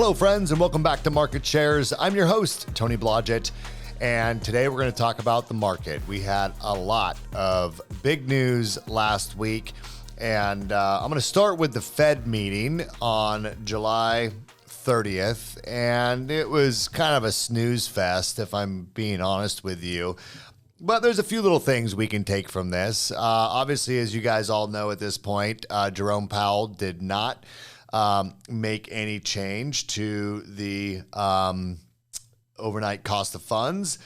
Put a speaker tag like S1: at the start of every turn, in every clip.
S1: Hello, friends, and welcome back to Market Shares. I'm your host, Tony Blodgett, and today we're going to talk about the market. We had a lot of big news last week, and I'm going to start with the Fed meeting on July 30th, and it was kind of a snooze fest, if I'm being honest with you. But there's a few little things we can take from this. Obviously, as you guys all know at this point, Jerome Powell did not make any change to the overnight cost of funds.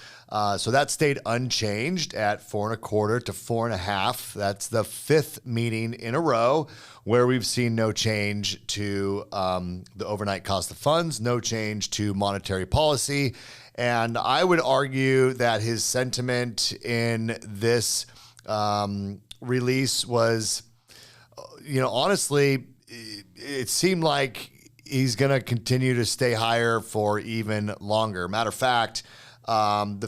S1: So that stayed unchanged at 4.25 to 4.5. That's the fifth meeting in a row where we've seen no change to the overnight cost of funds, no change to monetary policy. And I would argue that his sentiment in this release was, honestly, it seemed like he's going to continue to stay higher for even longer. Matter of fact, the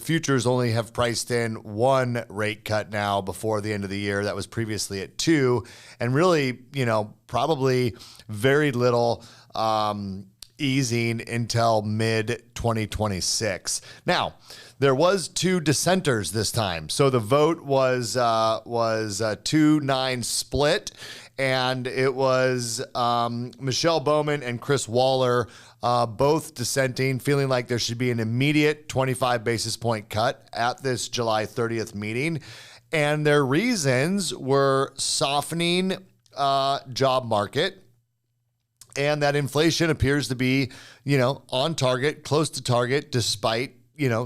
S1: futures only have priced in one rate cut now before the end of the year. That was previously at 2, and really, probably very little easing until mid 2026. Now, there was 2 dissenters this time. So the vote was a 2-9 split, and it was Michelle Bowman and Chris Waller both dissenting, feeling like there should be an immediate 25 basis point cut at this July 30th meeting. And their reasons were softening job market, and that inflation appears to be, on target, close to target, despite,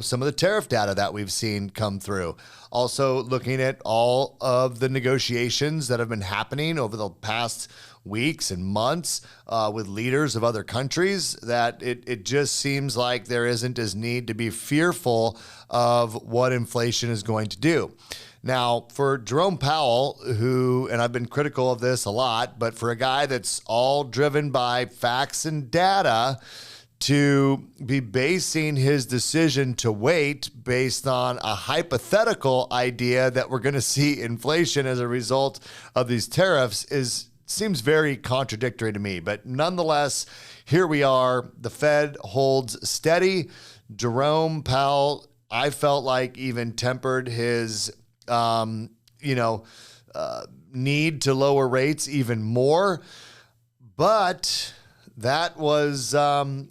S1: some of the tariff data that we've seen come through. Also looking at all of the negotiations that have been happening over the past weeks and months with leaders of other countries, that it just seems like there isn't as need to be fearful of what inflation is going to do. Now, for Jerome Powell, and I've been critical of this a lot, but for a guy that's all driven by facts and data, to be basing his decision to wait based on a hypothetical idea that we're going to see inflation as a result of these tariffs seems very contradictory to me. But nonetheless, here we are. The Fed holds steady. Jerome Powell, I felt like, even tempered his need to lower rates even more. But that was on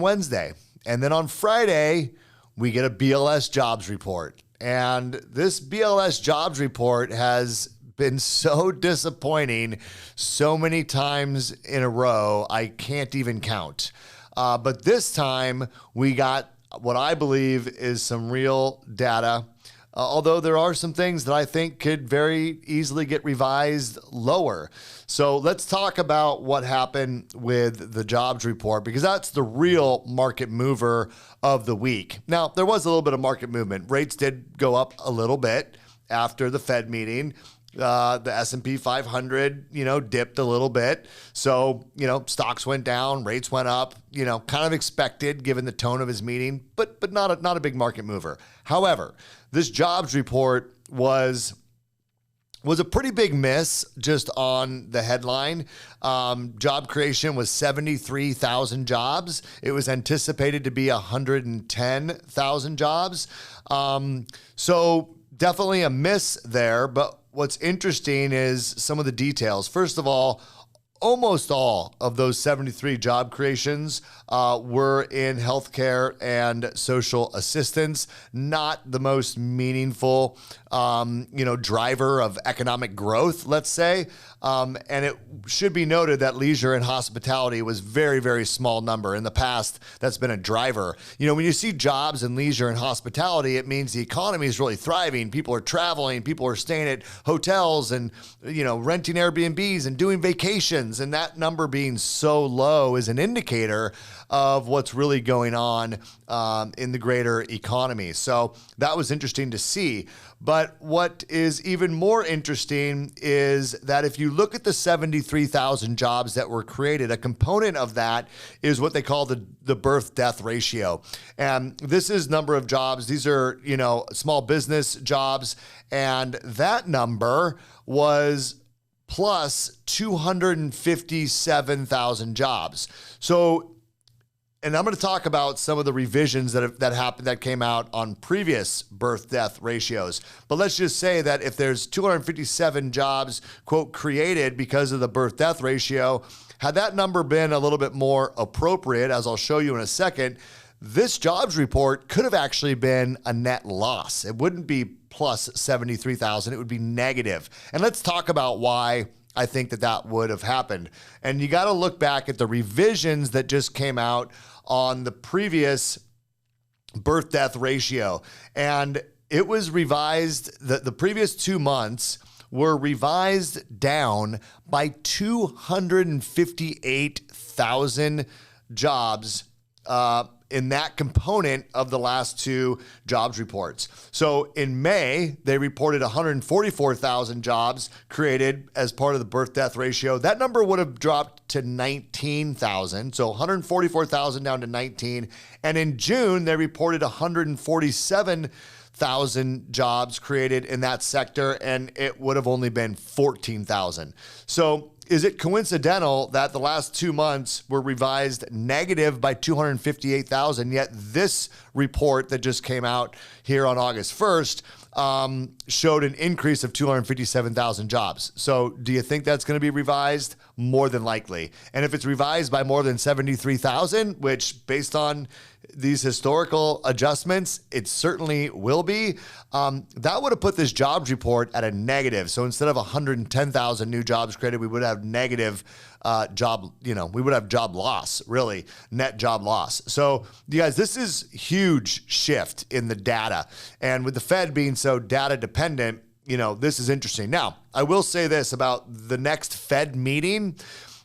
S1: Wednesday. And then on Friday, we get a BLS jobs report. And this BLS jobs report has been so disappointing so many times in a row, I can't even count. But this time, we got what I believe is some real data. Although there are some things that I think could very easily get revised lower. So let's talk about what happened with the jobs report, because that's the real market mover of the week. Now, there was a little bit of market movement. Rates did go up a little bit after the Fed meeting. The S&P 500, dipped a little bit. So, stocks went down, rates went up, kind of expected given the tone of his meeting, but not a big market mover. However, this jobs report was a pretty big miss just on the headline. Job creation was 73,000 jobs. It was anticipated to be 110,000 jobs. So definitely a miss there, but what's interesting is some of the details. First of all, almost all of those 73 job creations were in healthcare and social assistance, not the most meaningful, driver of economic growth, let's say. And it should be noted that leisure and hospitality was very, very small number. In the past, that's been a driver. When you see jobs in leisure and hospitality, it means the economy is really thriving. People are traveling, people are staying at hotels and, renting Airbnbs and doing vacations. And that number being so low is an indicator of what's really going on in the greater economy. So that was interesting to see. But what is even more interesting is that if you look at the 73,000 jobs that were created, a component of that is what they call the birth-death ratio. And this is number of jobs. These are, small business jobs. And that number was plus 257,000 jobs. So, and I'm going to talk about some of the revisions that happened that came out on previous birth-death ratios. But let's just say that if there's 257 jobs, quote, created because of the birth-death ratio, had that number been a little bit more appropriate, as I'll show you in a second, this jobs report could have actually been a net loss. It wouldn't be plus 73,000. It would be negative. And let's talk about why I think that would have happened. And you got to look back at the revisions that just came out on the previous birth-death ratio. And it was revised, the previous 2 months were revised down by 258,000 jobs in that component of the last two jobs reports. So in May, they reported 144,000 jobs created as part of the birth-death ratio. That number would have dropped to 19,000. So 144,000 down to 19. And in June, they reported 147,000 jobs created in that sector, and it would have only been 14,000. So is it coincidental that the last 2 months were revised negative by 258,000, yet this report that just came out here on August 1st showed an increase of 257,000 jobs? So do you think that's going to be revised? More than likely. And if it's revised by more than 73,000, which based on these historical adjustments, it certainly will be, that would have put this jobs report at a negative. So instead of 110,000 new jobs created, we would have negative we would have job loss, really, net job loss. So you guys, this is huge shift in the data. And with the Fed being so data dependent, this is interesting. Now, I will say this about the next Fed meeting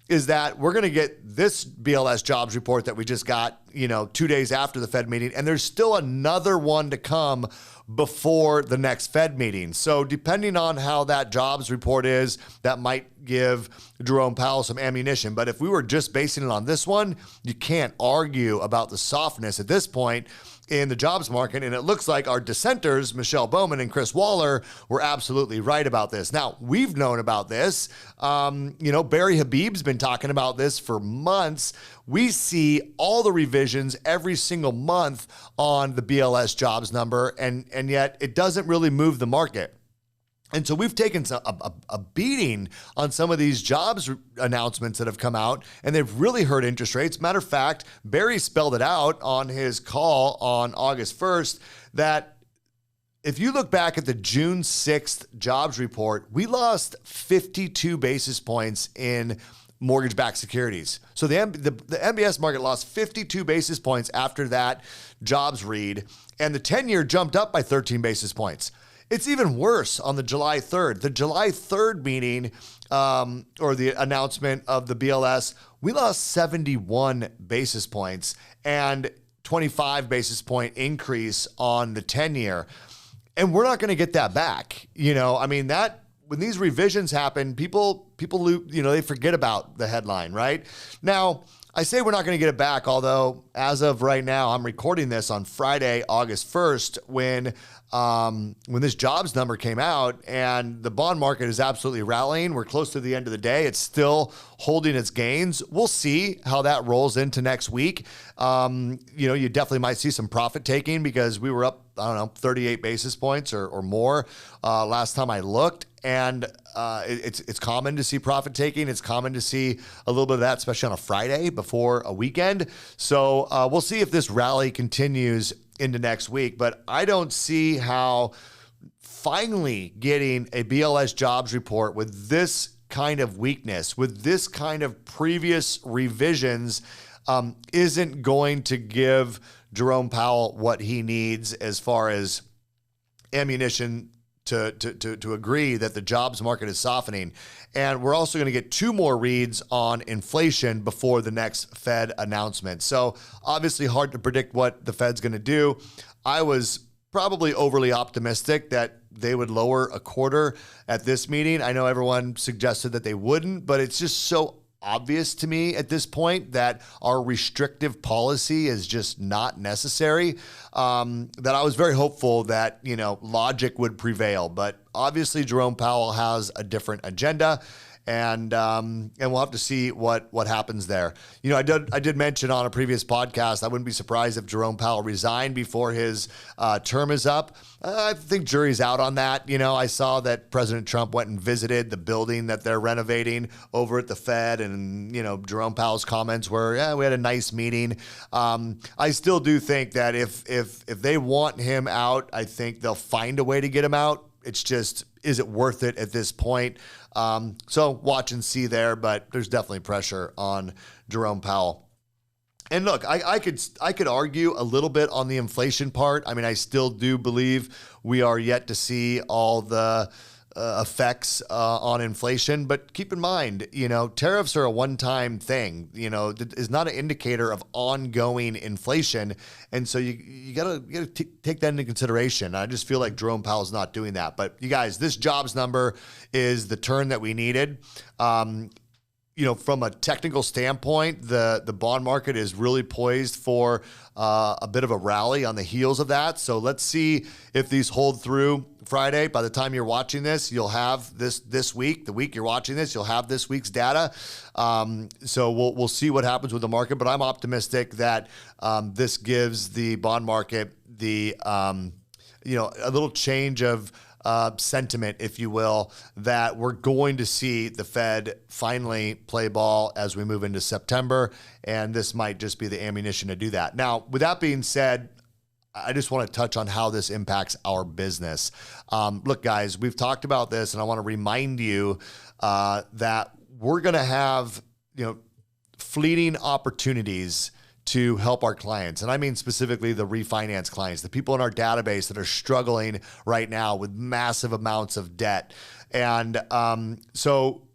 S1: is that we're going to get this BLS jobs report that we just got, 2 days after the Fed meeting, and there's still another one to come before the next Fed meeting. So depending on how that jobs report is, that might give Jerome Powell some ammunition. But if we were just basing it on this one, you can't argue about the softness at this point in the jobs market. And it looks like our dissenters, Michelle Bowman and Chris Waller, were absolutely right about this. Now, we've known about this. Barry Habib's been talking about this for months. We see all the revisions every single month on the BLS jobs number, and yet it doesn't really move the market. And so we've taken a beating on some of these jobs announcements that have come out, and they've really hurt interest rates. Matter of fact, Barry spelled it out on his call on August 1st that if you look back at the June 6th jobs report, we lost 52 basis points in mortgage-backed securities. So the MBS market lost 52 basis points after that jobs read, and the 10-year jumped up by 13 basis points. It's even worse on the July 3rd. The July 3rd meeting, or the announcement of the BLS, we lost 71 basis points and 25 basis point increase on the 10-year. And we're not going to get that back. When these revisions happen, people, they forget about the headline, right? Now, I say we're not going to get it back, although as of right now, I'm recording this on Friday, August 1st, when this jobs number came out, and the bond market is absolutely rallying. We're close to the end of the day. It's still holding its gains. We'll see how that rolls into next week. You definitely might see some profit taking because we were up, 38 basis points or more last time I looked. And it's common to see profit taking. It's common to see a little bit of that, especially on a Friday before a weekend. So we'll see if this rally continues into next week. But I don't see how finally getting a BLS jobs report with this kind of weakness, with this kind of previous revisions, isn't going to give Jerome Powell what he needs as far as ammunition to agree that the jobs market is softening. And we're also going to get 2 more reads on inflation before the next Fed announcement. So obviously hard to predict what the Fed's going to do. I was probably overly optimistic that they would lower a quarter at this meeting. I know everyone suggested that they wouldn't, but it's just so obvious to me at this point that our restrictive policy is just not necessary, that I was very hopeful that, logic would prevail. But obviously Jerome Powell has a different agenda. and we'll have to see what happens there. I did mention on a previous podcast, I wouldn't be surprised if Jerome Powell resigned before his term is up. I think jury's out on that. I saw that President Trump went and visited the building that they're renovating over at the Fed, and Jerome Powell's comments were, "Yeah, we had a nice meeting." I still do think that if they want him out, I think they'll find a way to get him out. It's just, is it worth it at this point? So watch and see there, but there's definitely pressure on Jerome Powell. And look, I could argue a little bit on the inflation part. I mean, I still do believe we are yet to see all the effects on inflation, but keep in mind, tariffs are a one-time thing. Is not an indicator of ongoing inflation, and so you gotta take that into consideration. I just feel like Jerome Powell's not doing that. But you guys, this jobs number is the turn that we needed. From a technical standpoint, the bond market is really poised for a bit of a rally on the heels of that. So let's see if these hold through Friday. By the time you're watching this, you'll have this week. The week you're watching this, you'll have this week's data. So we'll see what happens with the market. But I'm optimistic that this gives the bond market a little change of sentiment, if you will, that we're going to see the Fed finally play ball as we move into September, and this might just be the ammunition to do that. Now, with that being said, I just want to touch on how this impacts our business. Look, guys, we've talked about this, and I want to remind you that we're going to have fleeting opportunities to help our clients. And I mean specifically the refinance clients, the people in our database that are struggling right now with massive amounts of debt. And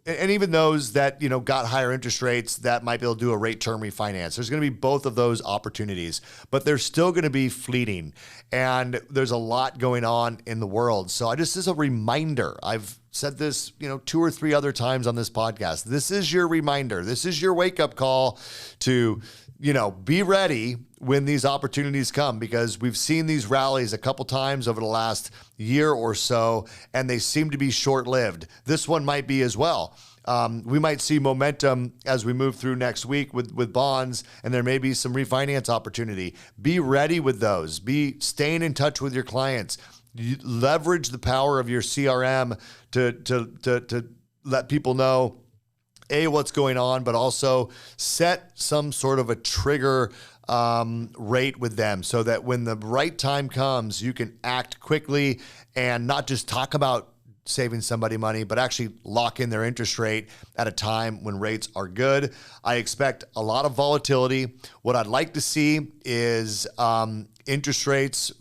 S1: and even those that, got higher interest rates that might be able to do a rate term refinance. There's going to be both of those opportunities, but they're still going to be fleeting. And there's a lot going on in the world. So just as a reminder, I've said this, 2 or 3 other times on this podcast. This is your reminder. This is your wake-up call to be ready when these opportunities come, because we've seen these rallies a couple times over the last year or so, and they seem to be short-lived. This one might be as well. We might see momentum as we move through next week with bonds, and there may be some refinance opportunity. Be ready with those. Be staying in touch with your clients. Leverage the power of your CRM to let people know what's going on, but also set some sort of a trigger rate with them so that when the right time comes, you can act quickly and not just talk about saving somebody money, but actually lock in their interest rate at a time when rates are good. I expect a lot of volatility. What I'd like to see is interest rates,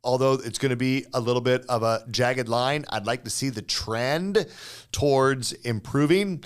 S1: although it's going to be a little bit of a jagged line, I'd like to see the trend towards improving.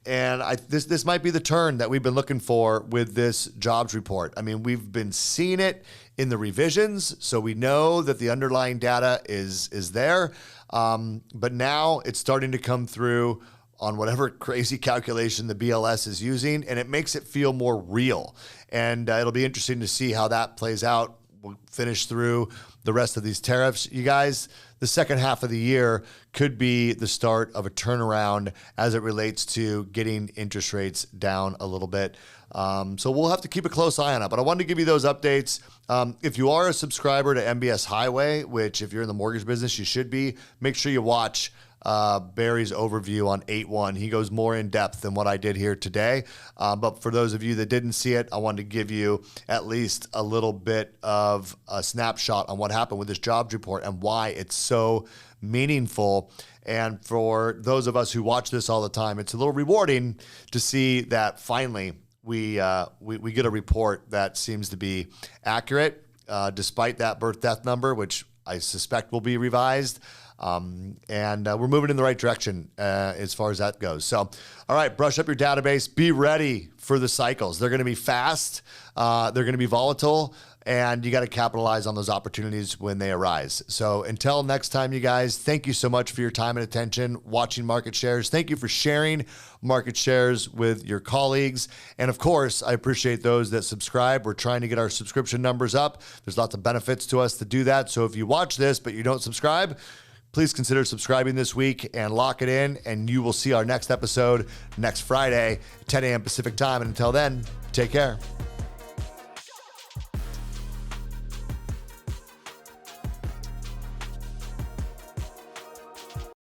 S1: This might be the turn that we've been looking for with this jobs report. I mean, we've been seeing it in the revisions, so we know that the underlying data is there. But now it's starting to come through on whatever crazy calculation the BLS is using, and it makes it feel more real. And it'll be interesting to see how that plays out. We'll finish through the rest of these tariffs. You guys, the second half of the year could be the start of a turnaround as it relates to getting interest rates down a little bit. So we'll have to keep a close eye on it. But I wanted to give you those updates. If you are a subscriber to MBS Highway, which if you're in the mortgage business, you should be, make sure you watch Barry's overview on 8-1. He goes more in depth than what I did here today. But for those of you that didn't see it, I wanted to give you at least a little bit of a snapshot on what happened with this jobs report and why it's so meaningful. And for those of us who watch this all the time, it's a little rewarding to see that finally we get a report that seems to be accurate, despite that birth death number, which I suspect will be revised. And we're moving in the right direction as far as that goes. So, all right, brush up your database. Be ready for the cycles. They're going to be fast. They're going to be volatile. And you got to capitalize on those opportunities when they arise. So until next time, you guys, thank you so much for your time and attention watching Market Shares. Thank you for sharing Market Shares with your colleagues. And of course, I appreciate those that subscribe. We're trying to get our subscription numbers up. There's lots of benefits to us to do that. So if you watch this, but you don't subscribe, please consider subscribing this week and lock it in, and you will see our next episode next Friday, 10 a.m. Pacific time. And until then, take care.